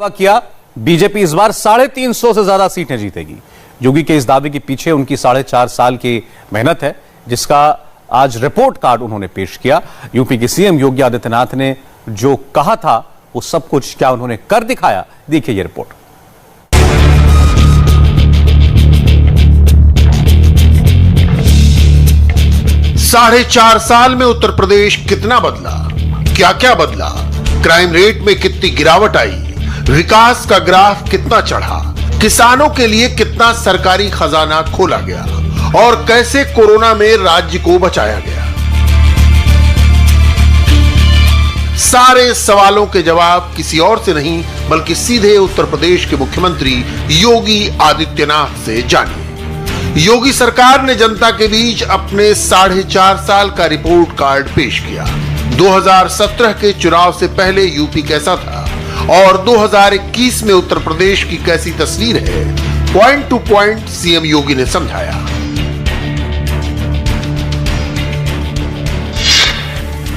दावा किया बीजेपी इस बार 350 से ज्यादा सीटें जीतेगी। योगी के इस दावे के पीछे उनकी 4.5 साल की मेहनत है, जिसका आज रिपोर्ट कार्ड उन्होंने पेश किया। यूपी के सीएम योगी आदित्यनाथ ने जो कहा था वो सब कुछ क्या उन्होंने कर दिखाया, देखिए ये रिपोर्ट। साढ़े 4 साल में उत्तर प्रदेश कितना बदला, क्या क्या बदला, क्राइम रेट में कितनी गिरावट आई, विकास का ग्राफ कितना चढ़ा, किसानों के लिए कितना सरकारी खजाना खोला गया और कैसे कोरोना में राज्य को बचाया गया। सारे सवालों के जवाब किसी और से नहीं बल्कि सीधे उत्तर प्रदेश के मुख्यमंत्री योगी आदित्यनाथ से जानिए। योगी सरकार ने जनता के बीच अपने 4.5 साल का रिपोर्ट कार्ड पेश किया। 2017 के चुनाव से पहले यूपी कैसा था और 2021 में उत्तर प्रदेश की कैसी तस्वीर है, पॉइंट टू पॉइंट सीएम योगी ने समझाया।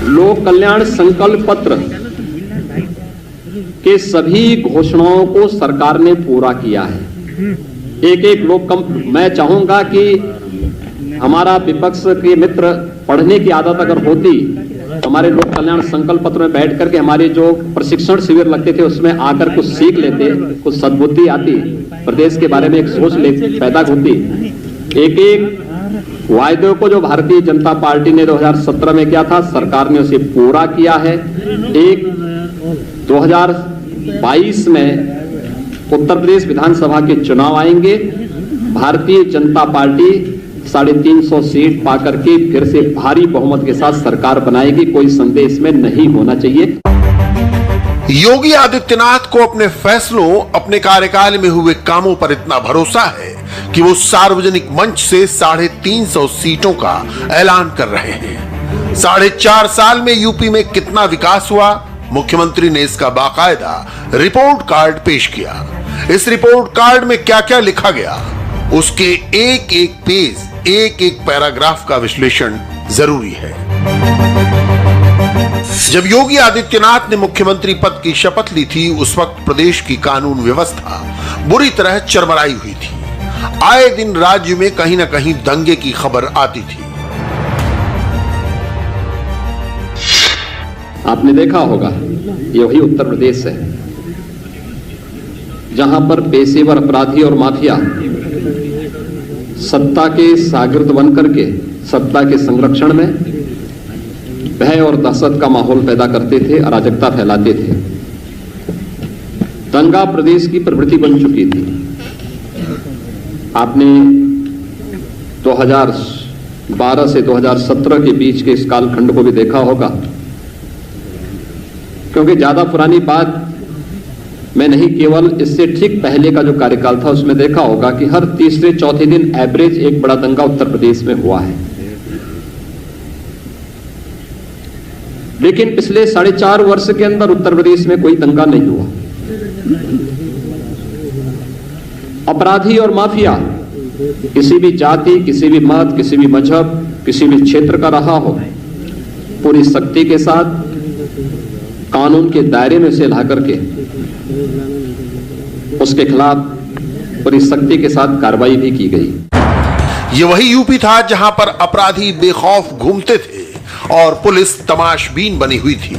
लोक कल्याण संकल्प पत्र के सभी घोषणाओं को सरकार ने पूरा किया है। मैं चाहूंगा कि हमारा विपक्ष के मित्र पढ़ने की आदत अगर होती, हमारे लोक कल्याण संकल्प पत्र में बैठ करके हमारे जो प्रशिक्षण शिविर लगते थे उसमें आकर कुछ सीख लेते, कुछ सद्बुद्धि आती, प्रदेश के बारे में एक सोच पैदा होती। एक वायदों को जो भारतीय जनता पार्टी ने 2017 में किया था, सरकार ने उसे पूरा किया है। 2022 में उत्तर प्रदेश विधानसभा के चुनाव आएंगे, भारतीय जनता पार्टी 350 सीट पाकर के फिर से भारी बहुमत के साथ सरकार बनाएगी, कोई संदेह इसमें नहीं होना चाहिए। योगी आदित्यनाथ को अपने फैसलों, अपने कार्यकाल में हुए कामों पर इतना भरोसा है कि वो सार्वजनिक मंच से 350 सीटों का ऐलान कर रहे हैं। 4.5 साल में यूपी में कितना विकास हुआ, मुख्यमंत्री ने इसका बाकायदा रिपोर्ट कार्ड पेश किया। इस रिपोर्ट कार्ड में क्या क्या लिखा गया, उसके एक एक पेज, एक एक पैराग्राफ का विश्लेषण जरूरी है। जब योगी आदित्यनाथ ने मुख्यमंत्री पद की शपथ ली थी, उस वक्त प्रदेश की कानून व्यवस्था बुरी तरह चरमराई हुई थी। आए दिन राज्य में कहीं ना कहीं दंगे की खबर आती थी। आपने देखा होगा, ये वही उत्तर प्रदेश है जहां पर पेशेवर अपराधी और माफिया सत्ता के शागिर्द बनकर के सत्ता के संरक्षण में भय और दहशत का माहौल पैदा करते थे, अराजकता फैलाते थे। दंगा प्रदेश की प्रवृत्ति बन चुकी थी। आपने 2012 से 2017 के बीच के इस कालखंड को भी देखा होगा, क्योंकि ज्यादा पुरानी बात मैं नहीं, केवल इससे ठीक पहले का जो कार्यकाल था उसमें देखा होगा कि हर तीसरे चौथे दिन एवरेज एक बड़ा दंगा उत्तर प्रदेश में हुआ है। लेकिन पिछले 4.5 वर्ष के अंदर उत्तर प्रदेश में कोई दंगा नहीं हुआ। अपराधी और माफिया किसी भी जाति, किसी भी मत, किसी भी मजहब, किसी भी क्षेत्र का रहा हो, पूरी शक्ति के साथ कानून के दायरे में से ला करके उसके खिलाफ पूरी शक्ति के साथ कार्रवाई भी की गई। ये वही यूपी था जहां पर अपराधी बेखौफ घूमते थे और पुलिस तमाशबीन बनी हुई थी।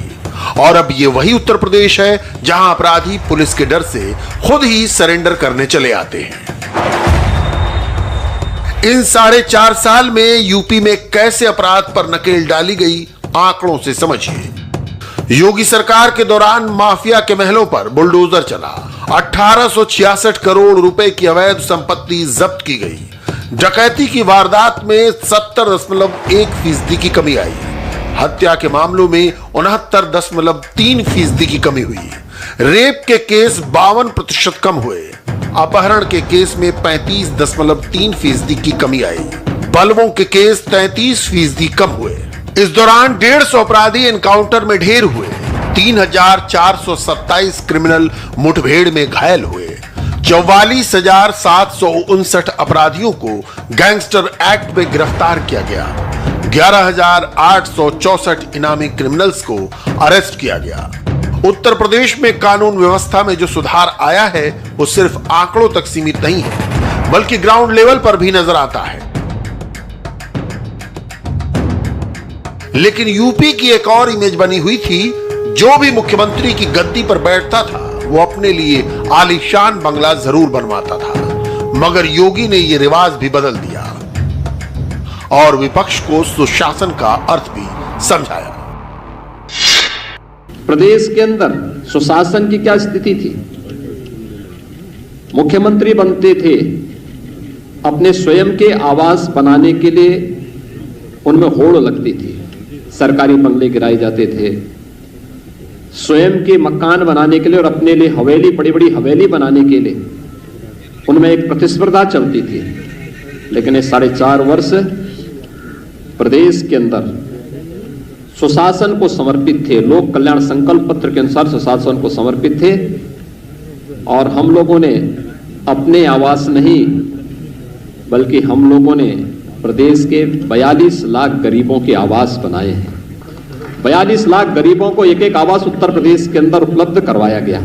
और अब ये वही उत्तर प्रदेश है जहां अपराधी पुलिस के डर से खुद ही सरेंडर करने चले आते हैं। इन 4.5 साल में यूपी में कैसे अपराध पर नकेल डाली गई, आंकड़ों से समझिए। योगी सरकार के दौरान माफिया के महलों पर बुलडोजर चला, 1866 करोड़ रुपए की अवैध संपत्ति जब्त की गई। डकैती की वारदात में 70.1% की कमी आई। हत्या के मामलों में 69.3% की कमी हुई। रेप के केस 52% कम हुए। अपहरण के केस में 35.3% की कमी आई। बलवों के केस 33% कम हुए। इस दौरान 150 अपराधी एनकाउंटर में ढेर हुए। 3,427 क्रिमिनल मुठभेड़ में घायल हुए। 44,759 अपराधियों को गैंगस्टर एक्ट में गिरफ्तार किया गया। 11,864 इनामी क्रिमिनल्स को अरेस्ट किया गया उत्तर प्रदेश में कानून व्यवस्था में जो सुधार आया है वो सिर्फ आंकड़ों तक सीमित नहीं है, बल्कि ग्राउंड लेवल पर भी नजर आता है। लेकिन यूपी की एक और इमेज बनी हुई थी, जो भी मुख्यमंत्री की गद्दी पर बैठता था वो अपने लिए आलीशान बंगला जरूर बनवाता था, मगर योगी ने यह रिवाज भी बदल दिया और विपक्ष को सुशासन का अर्थ भी समझाया। प्रदेश के अंदर सुशासन की क्या स्थिति थी? मुख्यमंत्री बनते थे, अपने स्वयं के आवास बनाने के लिए उनमें होड़ लगती थी, सरकारी बंगले गिराए जाते थे, स्वयं के मकान बनाने के लिए और अपने लिए हवेली, बड़ी बड़ी हवेली बनाने के लिए उनमें एक प्रतिस्पर्धा चलती थी। लेकिन ये 4.5 वर्ष प्रदेश के अंदर सुशासन को समर्पित थे, लोक कल्याण संकल्प पत्र के अनुसार सुशासन को समर्पित थे और हम लोगों ने अपने आवास नहीं बल्कि हम लोगों ने प्रदेश के 42 लाख गरीबों के आवास बनाए हैं। 42 लाख गरीबों को एक एक आवास उत्तर प्रदेश के अंदर उपलब्ध करवाया गया।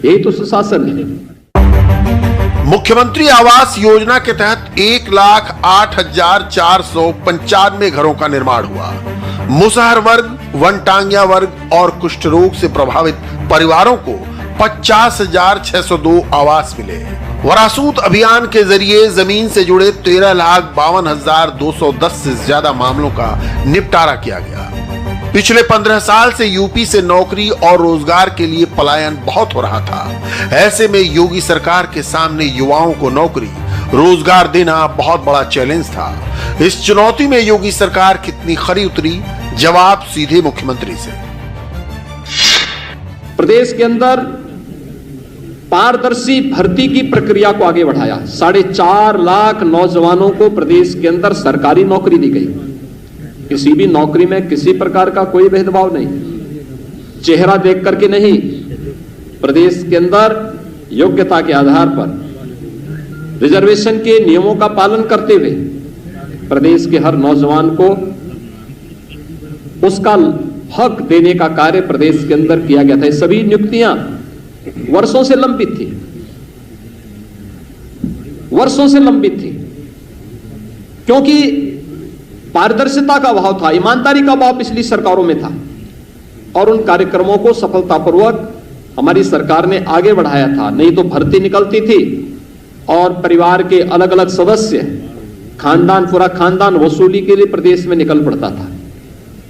यही तो सुशासन है। मुख्यमंत्री आवास योजना के तहत 1,08,495 घरों का निर्माण हुआ। मुसहर वर्ग, वनटांगिया वर्ग और कुष्ठ रोग से प्रभावित परिवारों को 50,602 आवास मिले। वरासूत अभियान के जरिए जमीन से जुड़े 13,52,210 से ज्यादा मामलों का निपटारा किया गया। पिछले 15 साल से यूपी से नौकरी और रोजगार के लिए पलायन बहुत हो रहा था। ऐसे में योगी सरकार के सामने युवाओं को नौकरी, रोजगार देना बहुत बड़ा चैलेंज था। इस चुनौती में योगी सरकार कितनी खरी उतरी? जवाब सीधे मुख्यमंत्री से। प्रदेश के अंदर पारदर्शी भर्ती की प्रक्रिया को आगे बढ़ाया। 4.5 लाख नौजवानों को प्रदेश के अंदर सरकारी नौकरी दी गई। किसी भी नौकरी में किसी प्रकार का कोई भेदभाव नहीं, चेहरा देख करके नहीं, प्रदेश के अंदर योग्यता के आधार पर रिजर्वेशन के नियमों का पालन करते हुए प्रदेश के हर नौजवान को उसका हक देने का कार्य प्रदेश के अंदर किया गया था। ये सभी नियुक्तियां वर्षों से लंबित थी, वर्षों से लंबित थी, क्योंकि पारदर्शिता का अभाव था, ईमानदारी का अभाव पिछली सरकारों में था और उन कार्यक्रमों को सफलतापूर्वक हमारी सरकार ने आगे बढ़ाया था। नहीं तो भर्ती निकलती थी और परिवार के अलग अलग सदस्य, खानदान, पूरा खानदान वसूली के लिए प्रदेश में निकल पड़ता था।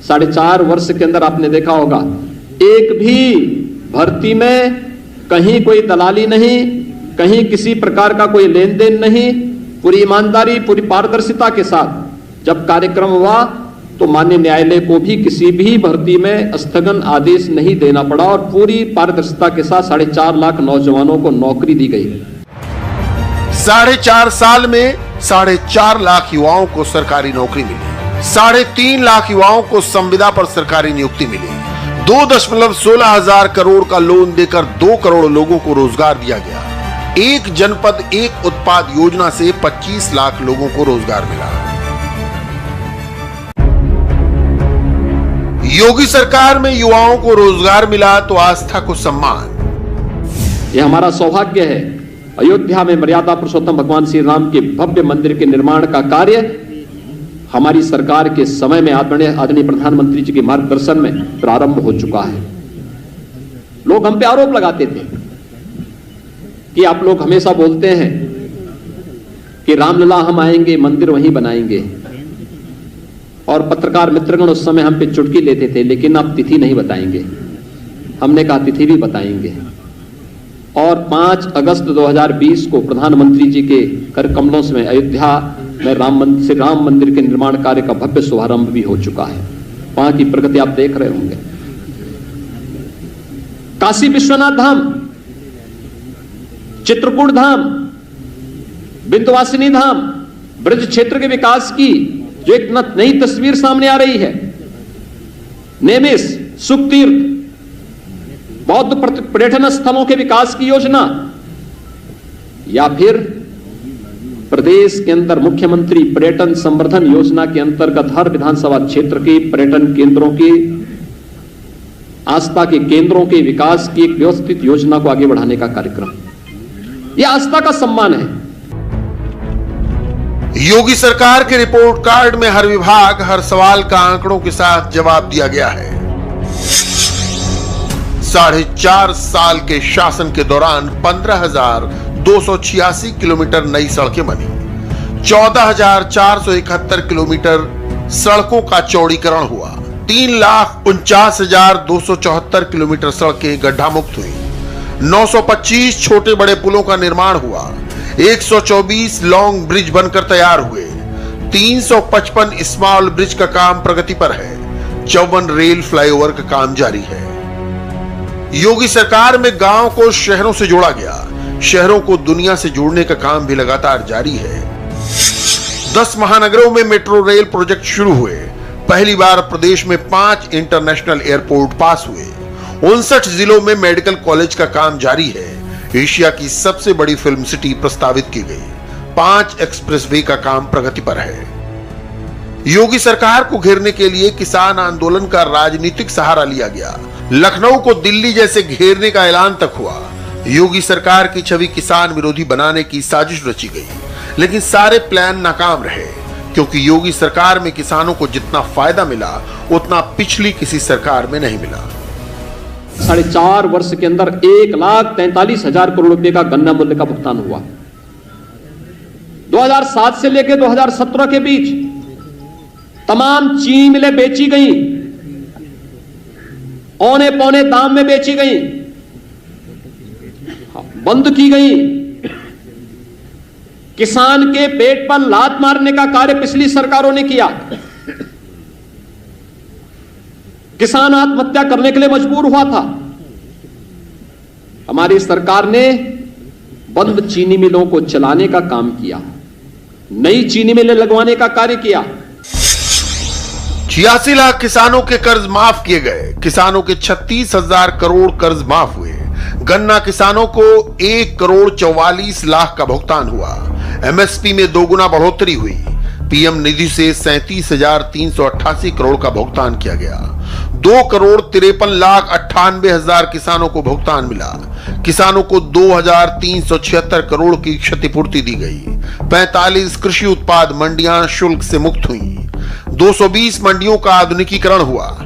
4.5 वर्ष के अंदर आपने देखा होगा, एक भी भर्ती में कहीं कोई दलाली नहीं, कहीं किसी प्रकार का कोई लेन देन नहीं, पूरी ईमानदारी, पूरी पारदर्शिता के साथ जब कार्यक्रम हुआ तो माननीय न्यायालय को भी किसी भी भर्ती में स्थगन आदेश नहीं देना पड़ा और पूरी पारदर्शिता के साथ 4.5 लाख नौजवानों को नौकरी दी गई। 4.5 साल में 4.5 लाख युवाओं को सरकारी नौकरी मिली। 3.5 लाख युवाओं को संविदा पर सरकारी नियुक्ति मिली। 2.16 हजार करोड़ का लोन देकर 2 करोड़ लोगों को रोजगार दिया गया। एक जनपद एक उत्पाद योजना से 25 लाख लोगों को रोजगार मिला। योगी सरकार में युवाओं को रोजगार मिला तो आस्था को सम्मान। यह हमारा सौभाग्य है। अयोध्या में मर्यादा पुरुषोत्तम भगवान श्री राम के भव्य मंदिर के निर्माण का कार्य हमारी सरकार के समय में आदरणीय प्रधानमंत्री जी के मार्गदर्शन में प्रारंभ हो चुका है। लोग हम पे आरोप लगाते थे कि आप लोग हमेशा बोलते हैं कि रामलला हम आएंगे, मंदिर वहीं बनाएंगे, और पत्रकार मित्रगण उस समय हम पे चुटकी लेते थे, लेकिन आप तिथि नहीं बताएंगे। हमने कहा तिथि भी बताएंगे और 5 अगस्त 2020 को प्रधानमंत्री जी के कर कमलों में अयोध्या में राम मंदिर के निर्माण कार्य का भव्य शुभारंभ भी हो चुका है। वहां की प्रगति आप देख रहे होंगे। काशी विश्वनाथ धाम, चित्रकूट धाम, विंध्यवासिनी धाम, ब्रज क्षेत्र के विकास की जो एक नई तस्वीर सामने आ रही है, नेमिस, सुखतीर्थ, बौद्ध पर्यटन स्थलों के विकास की योजना, या फिर प्रदेश के अंदर मुख्यमंत्री पर्यटन संवर्धन योजना के अंतर्गत हर विधानसभा क्षेत्र के पर्यटन केंद्रों की आस्था के केंद्रों के विकास की एक व्यवस्थित योजना को आगे बढ़ाने का कार्यक्रम, यह आस्था का सम्मान है। योगी सरकार के रिपोर्ट कार्ड में हर विभाग, हर सवाल का आंकड़ों के साथ जवाब दिया गया है। 4.5 साल के शासन के दौरान 15,286 किलोमीटर नई सड़कें बनी, 14,471 किलोमीटर सड़कों का चौड़ीकरण हुआ, 3,49,274 किलोमीटर सड़कें गड्ढा मुक्त हुई, 925 छोटे बड़े पुलों का निर्माण हुआ, 124 लॉन्ग ब्रिज बनकर तैयार हुए, 355 स्मॉल ब्रिज का काम प्रगति पर है, 54 रेल फ्लाईओवर का काम जारी है। योगी सरकार में गांव को शहरों से जोड़ा गया, शहरों को दुनिया से जोड़ने का काम भी लगातार जारी है। 10 महानगरों में मेट्रो रेल प्रोजेक्ट शुरू हुए, पहली बार प्रदेश में 5 इंटरनेशनल एयरपोर्ट पास हुए, 59 जिलों में मेडिकल कॉलेज का काम जारी है, एशिया की सबसे बड़ी फिल्म सिटी प्रस्तावित की गई, 5 एक्सप्रेसवे का काम प्रगति पर है। योगी सरकार को घेरने के लिए किसान आंदोलन का राजनीतिक सहारा लिया गया, लखनऊ को दिल्ली जैसे घेरने का ऐलान तक हुआ। योगी सरकार की छवि किसान विरोधी बनाने की साजिश रची गई, लेकिन सारे प्लान नाकाम रहे, क्योंकि योगी सरकार में किसानों को जितना फायदा मिला उतना पिछली किसी सरकार में नहीं मिला। 4.5 वर्ष के अंदर 1,43,000 करोड़ रुपए का गन्ना मूल्य का भुगतान हुआ। 2007 से लेकर 2017 के बीच तमाम चीनी मिलें बेची गई, औने पौने दाम में बेची गई, बंद की गई। किसान के पेट पर लात मारने का कार्य पिछली सरकारों ने किया। किसान आत्महत्या करने के लिए मजबूर हुआ था। हमारी सरकार ने बंद चीनी मिलों को चलाने का काम किया, नई चीनी मिलें लगवाने का कार्य किया। 86 लाख किसानों के कर्ज माफ किए गए, किसानों के 36,000 करोड़ कर्ज माफ हुए, गन्ना किसानों को 1,44 लाख का भुगतान हुआ, एमएसपी में 2 गुना बढ़ोतरी हुई, पीएम निधि से 37,388 करोड़ का भुगतान किया गया, 2,53,98,000 किसानों को भुगतान मिला, किसानों को 2,376 करोड़ की क्षतिपूर्ति दी गई, 45 कृषि उत्पाद मंडियां शुल्क से मुक्त हुई, 220 मंडियों का आधुनिकीकरण हुआ।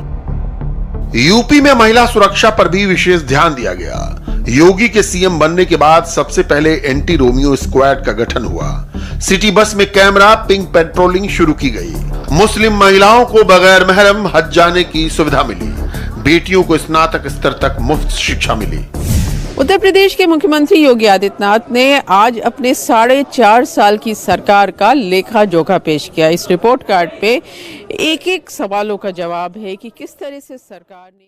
यूपी में महिला सुरक्षा पर भी विशेष ध्यान दिया गया। योगी के सीएम बनने के बाद सबसे पहले एंटी रोमियो स्क्वाड का गठन हुआ, सिटी बस में कैमरा पिंक पेट्रोलिंग शुरू की गई, मुस्लिम महिलाओं को बगैर महरम हज जाने की सुविधा मिली, बेटियों को स्नातक स्तर तक मुफ्त शिक्षा मिली। उत्तर प्रदेश के मुख्यमंत्री योगी आदित्यनाथ ने आज अपने 4.5 साल की सरकार का लेखा जोखा पेश किया। इस रिपोर्ट कार्ड पे एक एक सवालों का जवाब है कि किस तरह से सरकार ने